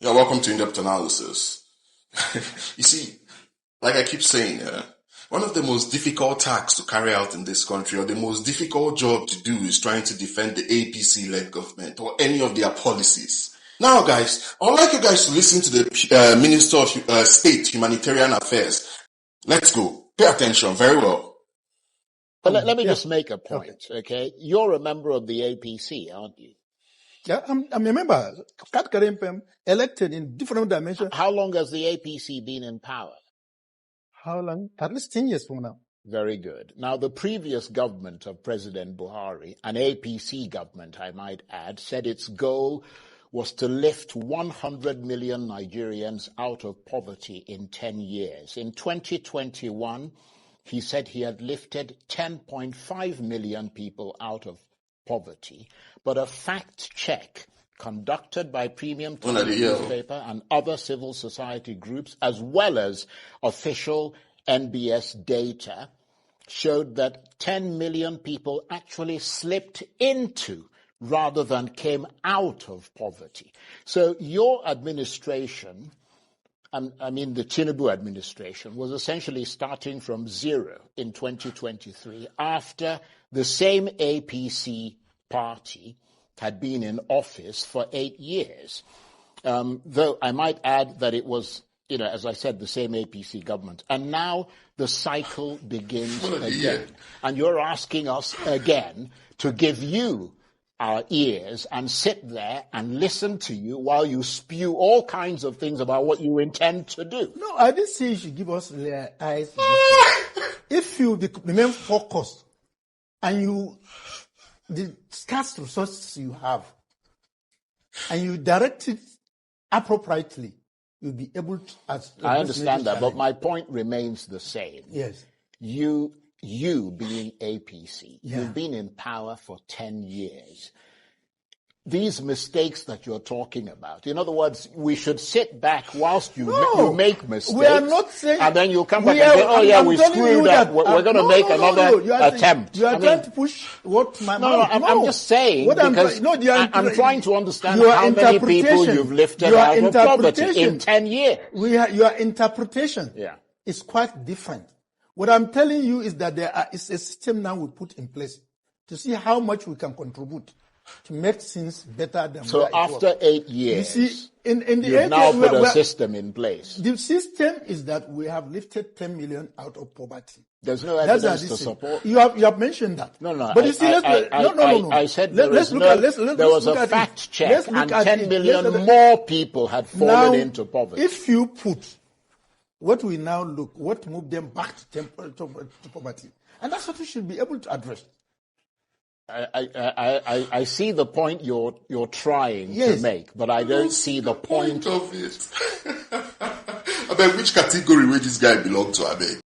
Yeah, welcome to In-Depth Analysis. You see, like I keep saying, one of the most difficult tasks to carry out in this country, or the most difficult job to do, is trying to defend the APC-led government or any of their policies. Now, guys, I would like you guys to listen to the Minister of State Humanitarian Affairs. Let's go. Pay attention very well. But let me just make a point, okay? You're a member of the APC, aren't you? Yeah, I'm a member. Elected in different dimensions. How long has the APC been in power? How long? At least 10 years from now. Very good. Now, the previous government of President Buhari, an APC government, I might add, said its goal was to lift 100 million Nigerians out of poverty in 10 years. In 2021, he said he had lifted 10.5 million people out of poverty. But a fact check conducted by Premium Times newspaper and other civil society groups, as well as official NBS data, showed that 10 million people actually slipped into rather than came out of poverty. So your administration, I mean the Tinubu administration, was essentially starting from zero in 2023 after the same APC party had been in office for 8 years. Though I might add that it was, as I said, the same APC government. And now the cycle begins again. And you're asking us again to give you our ears and sit there and listen to you while you spew all kinds of things about what you intend to do. No, I didn't say you should give us the eyes. If you remain focused and the scarce resources you have, and you direct it appropriately, you'll be able to. I understand that, but my point remains the same. Yes. You being APC, you've been in power for 10 years. These mistakes that you're talking about, in other words, we should sit back whilst you make mistakes. We are not saying, and then you come back and say, we screwed up. We're going to make another attempt. You are trying to push what my I'm just saying, because I'm trying to understand how many people you've lifted out of poverty in 10 years. Your interpretation is quite different. What I'm telling you is that there is a system now we put in place to see how much we can contribute to make things better than so after 8 years, you see, you've now put a system in place. The system is that we have lifted 10 million out of poverty. There's no evidence to support. You have mentioned that. No. But you see, I said there was a fact check, and 10 million more people had fallen into poverty. If you put what moved them back to poverty, and that's what we should be able to address. I see the point you're trying to make, but I don't see the point of it. I beg, which category will this guy belong to? I beg.